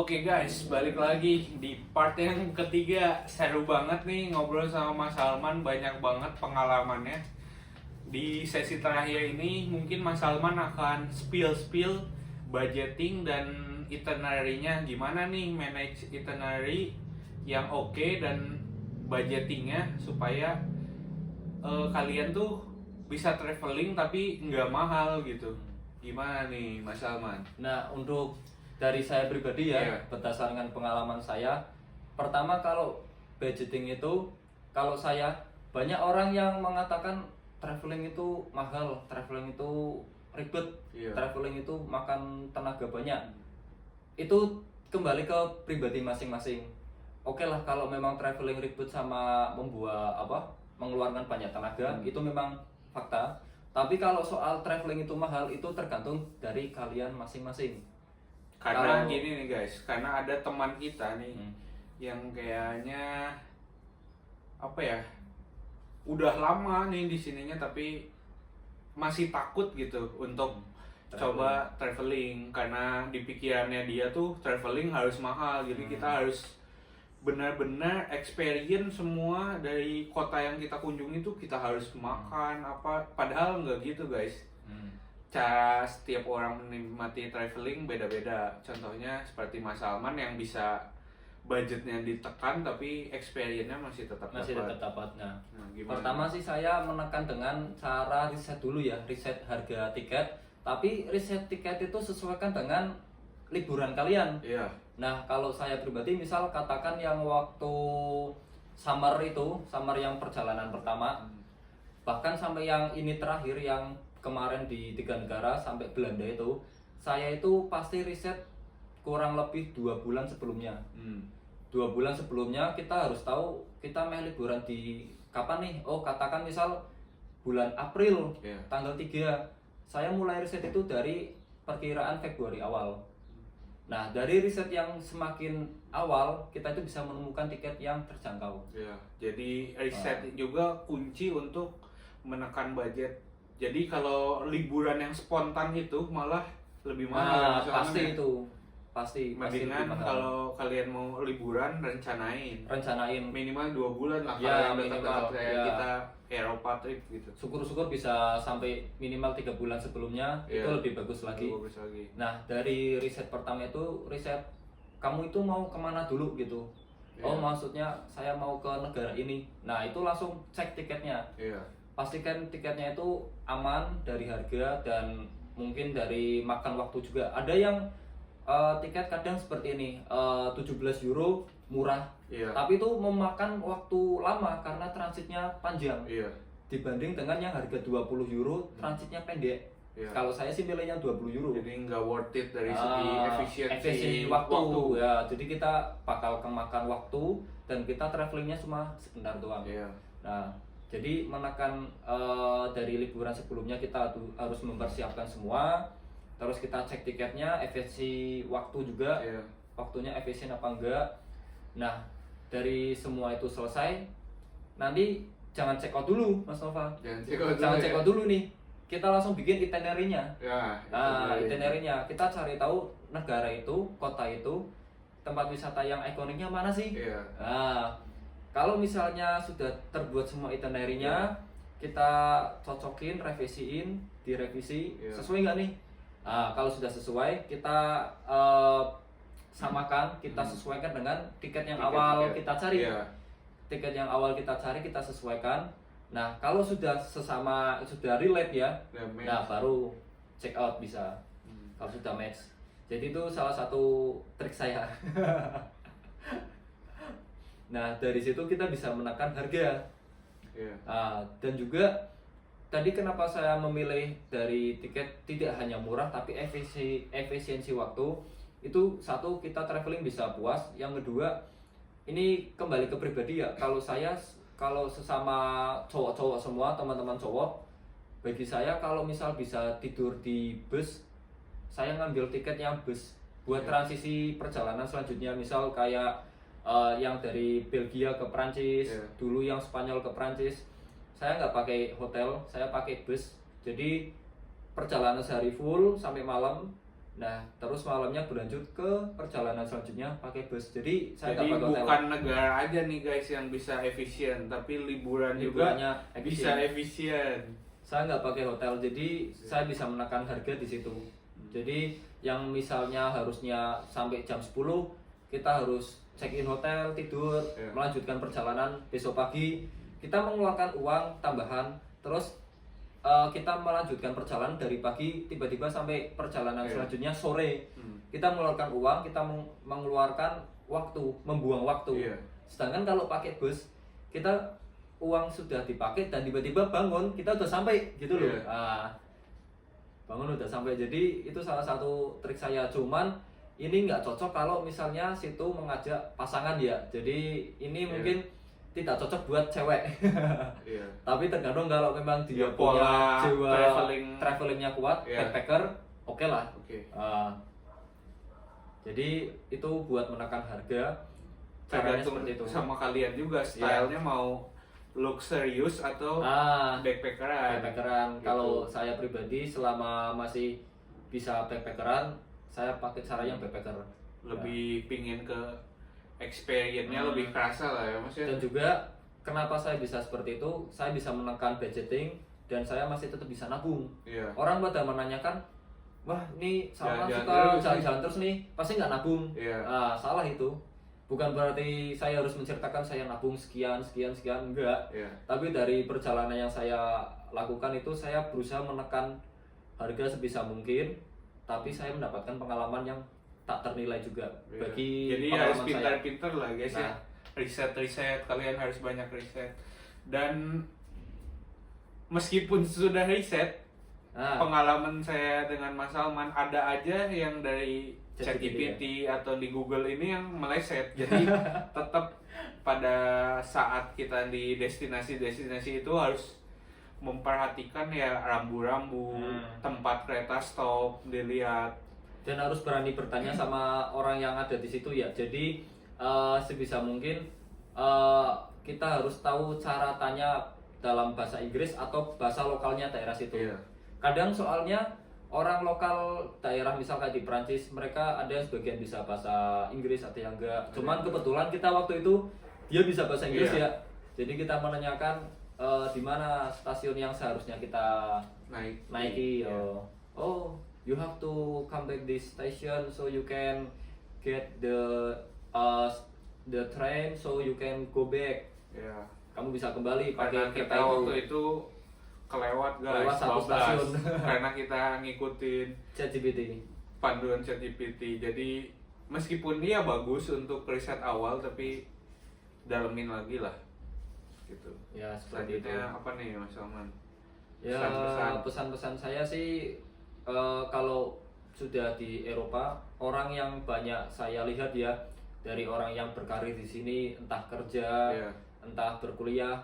Oke guys, balik lagi di part yang ketiga. Seru banget nih ngobrol sama Mas Salman, banyak banget pengalamannya. Di sesi terakhir ini mungkin Mas Salman akan spill budgeting dan itinerary-nya gimana nih, manage itinerary yang oke dan budgetingnya supaya kalian tuh bisa traveling tapi nggak mahal gitu. Gimana nih Mas Salman? Nah, untuk dari saya pribadi ya, Iya. berdasarkan pengalaman saya, pertama kalau budgeting itu, kalau saya banyak orang yang mengatakan traveling itu mahal, traveling itu ribet, Iya. traveling itu makan tenaga banyak. Itu kembali ke pribadi masing-masing. Oke lah, kalau memang traveling ribet sama mengeluarkan banyak tenaga, itu memang fakta. Tapi kalau soal traveling itu mahal, itu tergantung dari kalian masing-masing. Karena Kalau- gini nih guys, karena ada teman kita nih yang kayaknya apa ya, udah lama nih di sininya tapi masih takut gitu untuk coba traveling karena di pikirannya dia tuh traveling harus mahal. Jadi kita harus benar-benar experience semua dari kota yang kita kunjungi tuh kita harus makan apa, padahal nggak gitu guys. Cara setiap orang menikmati traveling beda-beda. Contohnya seperti Mas Salman yang bisa budgetnya ditekan tapi experience-nya masih tetap masih dapat. tetap dapat. Nah, Gimana? pertama sih saya menekan dengan cara riset dulu ya, riset harga tiket. Tapi riset tiket itu sesuaikan dengan liburan kalian. Iya. Nah, kalau saya pribadi misal katakan yang waktu summer yang perjalanan pertama, bahkan sampai yang ini terakhir yang kemarin di 3 negara sampai Belanda itu, saya itu pasti riset kurang lebih 2 bulan sebelumnya. 2 bulan sebelumnya kita harus tahu kita mau liburan di kapan nih. Oh, katakan misal bulan April, Iya. tanggal 3. Saya mulai riset itu dari perkiraan Februari awal. Nah, dari riset yang semakin awal, kita itu bisa menemukan tiket yang terjangkau. Iya. Jadi riset juga kunci untuk menekan budget. Jadi kalau liburan yang spontan itu malah lebih mahal. Nah, Mas Salman pasti ya? itu. Pasti Mendingan lebih mahal. kalau kalian mau liburan rencanain Rencanain. minimal 2 bulan lah Ya, kalau yang minimal, dekat-dekat kayak ya. kita Eropa trip gitu. Syukur-syukur bisa sampai minimal 3 bulan sebelumnya, Iya. itu lebih bagus lagi. Bagus lagi. Nah, dari riset pertama itu, riset kamu itu mau kemana dulu gitu. Oh, Iya. maksudnya saya mau ke negara ini. Nah, itu langsung cek tiketnya. Iya. Pastikan tiketnya itu aman dari harga dan mungkin dari makan waktu juga. Ada yang tiket kadang seperti ini, 17 euro murah, Iya. tapi itu memakan waktu lama karena transitnya panjang Iya. dibanding dengan yang harga 20 euro transitnya pendek. Iya. Kalau saya sih pilihnya 20 euro. Jadi nggak worth it dari segi efisiensi efisiensi waktu ya. Jadi kita bakal kemakan waktu dan kita travelingnya cuma sebentar doang. Iya. Nah, jadi menekan dari liburan sebelumnya kita harus mempersiapkan semua. Terus kita cek tiketnya, efisiensi waktu juga, Iya. waktunya efisien apa enggak. Nah, dari semua itu selesai, nanti jangan check out dulu, Mas Nova. Jangan check out dulu Jangan ya. check out dulu nih. Kita langsung bikin itinerary-nya. Ya, Nah, itu itinerary-nya kita cari tahu negara itu, kota itu, tempat wisata yang ikoniknya mana sih? Iya. Nah, kalau misalnya sudah terbuat semua itinerary-nya, kita cocokin, revisiin, direvisi, Iya. sesuai nggak nih? Nah, kalau sudah sesuai, kita samakan, kita sesuaikan dengan tiket yang awal kita cari. Iya. Tiket yang awal kita cari, kita sesuaikan. Nah, kalau sudah sudah relate ya, Udah match. nah baru check out bisa. Kalau sudah match. Jadi itu salah satu trik saya. Nah, dari situ kita bisa menekan harga. Iya. Nah, dan juga tadi kenapa saya memilih dari tiket tidak hanya murah tapi efisiensi waktu. Itu satu, kita traveling bisa puas. Yang kedua, ini kembali ke pribadi ya. Kalau sesama cowok-cowok semua, teman-teman cowok, bagi saya kalau misal bisa tidur di bus, saya ngambil tiket yang bus buat transisi perjalanan selanjutnya. Misal kayak yang dari Belgia ke Prancis, dulu yang Spanyol ke Prancis, saya nggak pakai hotel, saya pakai bus. Jadi perjalanan sehari full sampai malam. Nah, terus malamnya berlanjut ke perjalanan selanjutnya pakai bus. Jadi saya Jadi nggak pakai hotel. bukan negara aja nih guys yang bisa efisien, tapi liburan juga Liburannya bisa efisien. efisien. Saya nggak pakai hotel, jadi saya bisa menekan harga di situ. Jadi yang misalnya harusnya sampai jam 10 kita harus check in hotel, tidur, melanjutkan perjalanan besok pagi. Kita mengeluarkan uang tambahan, terus kita melanjutkan perjalanan dari pagi tiba-tiba sampai perjalanan selanjutnya sore. Kita mengeluarkan uang, kita mengeluarkan waktu, membuang waktu. Sedangkan kalau pakai bus, kita uang sudah dipakai dan tiba-tiba bangun kita udah sampai gitu loh. Bangun udah sampai. Jadi itu salah satu trik saya. Cuman ini nggak cocok kalau misalnya situ mengajak pasangan ya. Jadi ini mungkin tidak cocok buat cewek. Tapi tergantung kalau memang dia punya jiwa travelingnya kuat, backpacker, oke lah. Jadi itu buat menekan harga. Caranya seperti itu. Sama kalian juga stylenya mau luxurious atau backpackeran. Gitu. Kalau saya pribadi selama masih bisa backpackeran, saya pakai cara yang backpacker. Lebih pingin ke experience-nya lebih kerasa lah ya Mas ya. Dan juga kenapa saya bisa seperti itu, saya bisa menekan budgeting dan saya masih tetap bisa nabung. Orang pada menanyakan, wah ini sama suka jalan-jalan terus nih, pasti nggak nabung. Salah itu. Bukan berarti saya harus menceritakan saya nabung sekian, enggak. Tapi dari perjalanan yang saya lakukan itu saya berusaha menekan harga sebisa mungkin, tapi saya mendapatkan pengalaman yang tak ternilai juga bagi jadi pengalaman harus pintar-pintar lah guys ya. Riset kalian harus banyak riset. Dan meskipun sudah riset, pengalaman saya dengan Mas Salman ada aja yang dari ChatGPT atau di Google ini yang meleset. Jadi tetap pada saat kita di destinasi-destinasi itu harus memperhatikan ya rambu-rambu, tempat kereta stop dilihat, dan harus berani bertanya sama orang yang ada di situ ya. Jadi sebisa mungkin kita harus tahu cara tanya dalam bahasa Inggris atau bahasa lokalnya daerah situ. Kadang soalnya orang lokal daerah misal kayak di Perancis, mereka ada yang sebagian bisa bahasa Inggris, ada yang enggak. Cuman kebetulan kita waktu itu dia bisa bahasa Inggris ya. Jadi kita menanyakan di mana stasiun yang seharusnya kita naiki. Oh, you have to come back this station so you can get the train so you can go back. Kamu bisa kembali pakai kereta waktu itu kelewat guys, satu stasiun karena kita ngikutin ChatGPT, panduan ChatGPT. Jadi meskipun dia bagus untuk riset awal, tapi dalemin lagi lah gitu. Ya seperti itu. Apa nih Mas Salman? Ya pesan-pesan saya sih kalau sudah di Eropa, orang yang banyak saya lihat ya, dari orang yang berkarir di sini, entah kerja, entah berkuliah,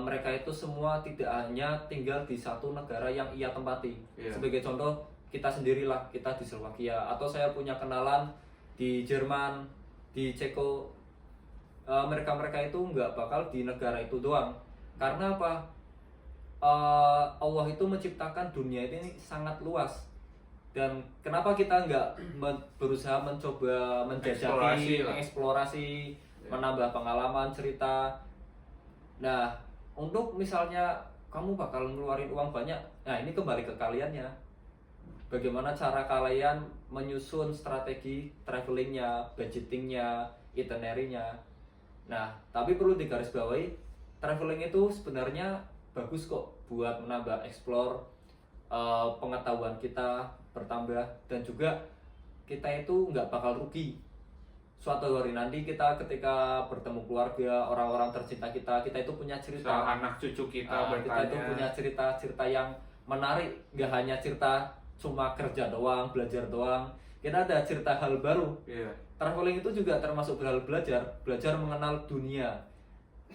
mereka itu semua tidak hanya tinggal di satu negara yang ia tempati. Sebagai contoh, kita sendirilah, kita di Slovakia, atau saya punya kenalan di Jerman, di Ceko. Mereka-mereka itu nggak bakal di negara itu doang. Karena apa? Allah itu menciptakan dunia ini sangat luas. Dan kenapa kita nggak berusaha mencoba menjajaki, mengeksplorasi, menambah pengalaman, cerita. Nah, untuk misalnya kamu bakal ngeluarin uang banyak, nah ini kembali ke kaliannya. Bagaimana cara kalian menyusun strategi travelingnya, budgetingnya, itinerary-nya. Nah, tapi perlu digarisbawahi, traveling itu sebenarnya bagus kok buat menambah explore, pengetahuan kita bertambah, dan juga kita itu nggak bakal rugi. Suatu hari nanti kita ketika bertemu keluarga, orang-orang tercinta kita itu punya cerita. Anak cucu kita bertanya. Kita itu punya cerita-cerita yang menarik, nggak hanya cerita cuma kerja doang, belajar doang. Kita ada cerita hal baru. Traveling itu juga termasuk hal belajar mengenal dunia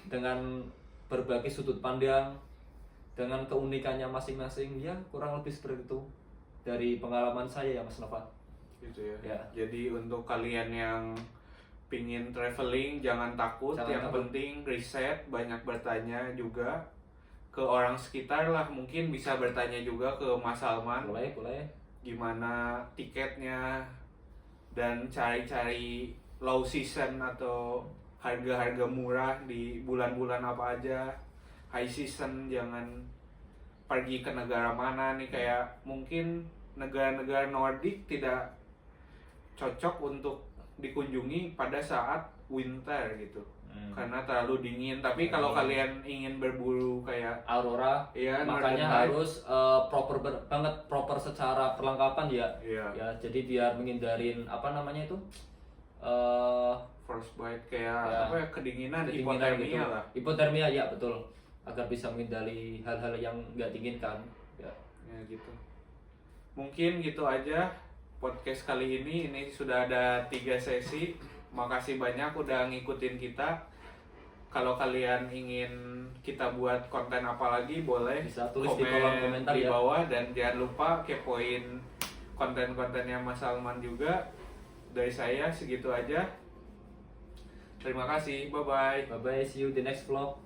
dengan berbagai sudut pandang, dengan keunikannya masing-masing. Ya kurang lebih seperti itu dari pengalaman saya ya Mas Nova. Gitu ya. Jadi untuk kalian yang pingin traveling jangan takut, yang penting riset, banyak bertanya juga ke orang sekitar lah, mungkin bisa bertanya juga ke Mas Salman. Boleh. gimana tiketnya, dan cari-cari low season atau harga-harga murah di bulan-bulan apa aja. High season jangan pergi ke negara mana nih, kayak mungkin negara-negara Nordik tidak cocok untuk dikunjungi pada saat winter gitu, karena terlalu dingin. Tapi kalau kalian ingin berburu kayak aurora, ya, makanya harus proper secara perlengkapan ya. Iya. Ya, jadi biar menghindarin apa namanya itu frostbite, kayak ya, apa ya, kedinginan hipotermia hipotermia lah. Hipotermia ya betul, agar bisa menghindari hal-hal yang nggak diinginkan. Ya gitu. Mungkin gitu aja podcast kali ini. Ini sudah ada 3 sesi. Makasih banyak udah ngikutin kita. Kalau kalian ingin kita buat konten apa lagi, boleh Bisa tulis di kolom komentar di ya. bawah. Dan jangan lupa kepoin konten-kontennya Mas Salman juga. Dari saya segitu aja. Terima kasih, bye-bye. Bye bye, see you the next vlog.